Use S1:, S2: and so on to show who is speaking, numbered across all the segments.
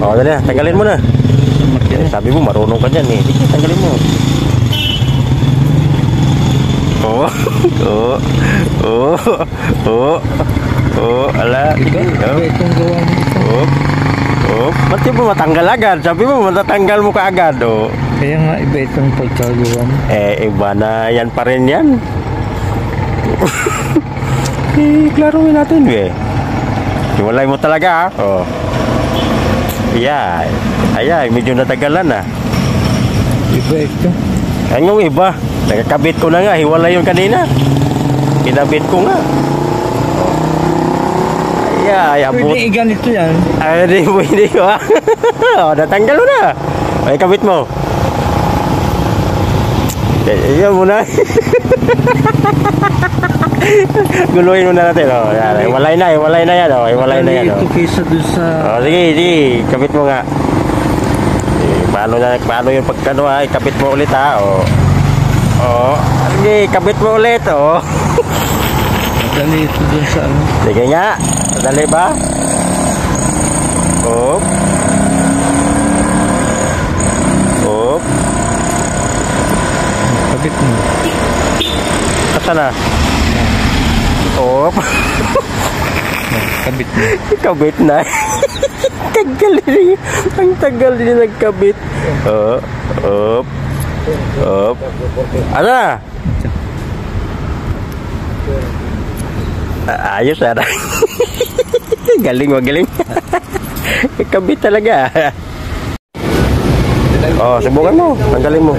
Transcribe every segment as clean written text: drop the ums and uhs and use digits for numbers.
S1: Oh, dali na, tanggalin mo na. Sabi mo marunong ka dyan eh. Sige, tanggalin mo. Oh, oh, oh, oh, oh, ala. Oh, oh, ba't di mo matanggal agad? Sabi mo matatanggal mo ka agad, oh.
S2: Kaya nga iba itong pagkagawa mo.
S1: Iba na yan pa rin yan. Klaruin natin eh. Hiwalay mo talaga, ha? Oh. Ayan. Ayan, medyo natagalan na.
S2: Iba ito.
S1: Anong iba? Nakakabit ko na nga. Hiwalay yung kanina. Kinabit ko nga. Ay, abot.
S2: Pwede ganito yan.
S1: Ay, hindi ko ha. O, natanggal mo na. Ay, kabit mo. Yan muna. Guluhin muna natin. O, yan. Hiwalay na yan. O, hiwalay na yan.
S2: Ito kaysa dun sa...
S1: O, sige. Kabit mo nga. Paano yung pagkano ha? Ikabit mo ulit ha. O. O. Sige, kabit mo ulit. O.
S2: Madali ito dun sa ano.
S1: Sige nga. Madali ba? Op. Op.
S2: Kabit mo.
S1: Asa na? Op.
S2: Kabit mo.
S1: Kabit na. Tagal din. Ang tagal din nagkabit. Op. Op. Ano na? Ayos na. Galing, magaling. Kabit talaga. Oh, subukan mo. Tanggalin mo.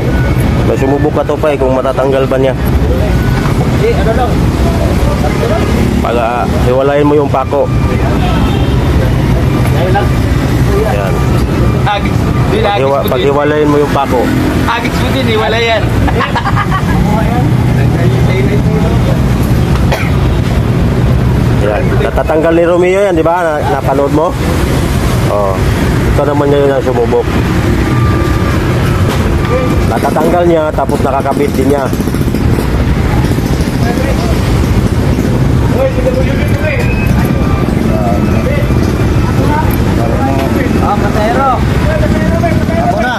S1: May sumubok ka to pa kung matatanggal ba niya. Pag hiwalayin mo yung pako. Yan. Pag hiwalayin mo yung pako.
S2: Agis mo din, hiwalayan.
S1: Yan. Natatanggal ni Romeo yan, di ba? Napanood mo? Oh. Ito naman ngayon ang sumubok. Natatanggal niya, tapos nakakabit din niya.
S2: Pasero. Ako na.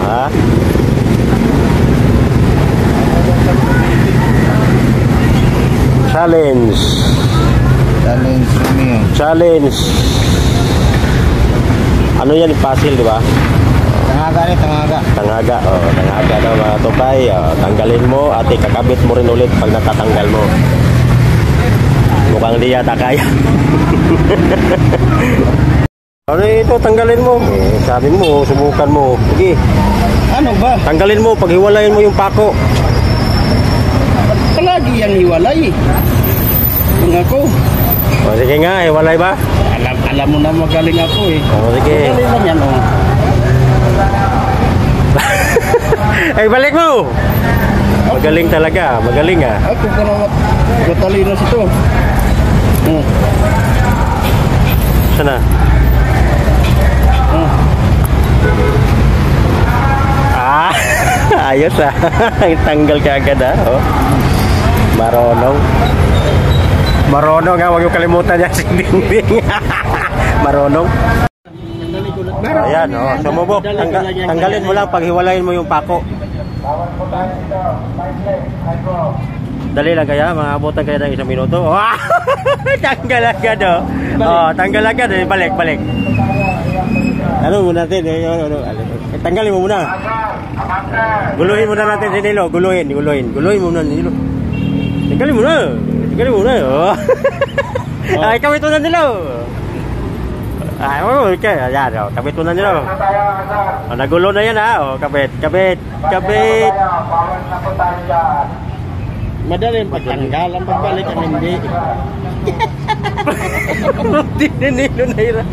S1: Ha? Challenge. Challenge. Ano yan? Puzzle, di ba?
S2: Tangaga rin, tangaga.
S1: Tangaga. Oh, tangaga daw mga tupay. Oh, tanggalin mo at ikakabit mo rin ulit pag natatanggal mo. Mukhang di yata kaya. Ano ito? Tanggalin mo. Sabi mo, subukan mo. Sige.
S2: Ano ba?
S1: Tanggalin mo, paghiwalayin mo yung pako.
S2: Palagi yan hiwalay. Kung ako.
S1: O, sige nga, hiwalay ba?
S2: Alam mo na magaling ako eh.
S1: O, sige.
S2: Magaling lang yan oh.
S1: Ay, balik mo! Magaling talaga, magaling ah.
S2: Ako ka na matalino sito.
S1: Sana? Ayos ah. Tanggal ka agad ah. Oh. Marunong. Marunong ha, huwag yung kalimutan niya si Dingding. Marunong. Ayan, oh, sumubok. Tanggalin mo lang, paghiwalayin mo yung pako. Dali lang kaya, mga abutan kaya ng 1 minuto. Oh, tanggal agad oh. Oh, tanggal agad, balik. Ano muna natin? Tanggalin mo muna. Guluhin muna natin si Nilo. Guluhin muna Nilo. Tanggalin muna. Oh. Ay, kawit mo na Nilo. Ay, okay. Ayan, oh. Kabit mo na Nilo. Oh, nagulo na yan ha. Oh, kabit.
S2: Madaling pagtanggal ang pagbalik ang hindi.
S1: Hindi na Nilo na ira.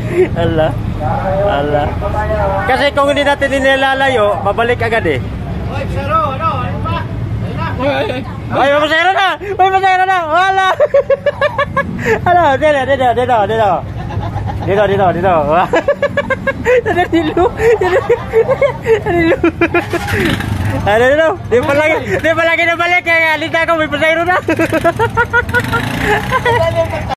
S1: Ala. Kasi kung hindi natin nilalayo, babalik agad eh.
S2: Oy, Saro, ano ba?
S1: Ay, masera na. Wala. Ano, dito. Danilo. Danilo. Di pa lagi na balik. Kaya alita ko, may pasayro na.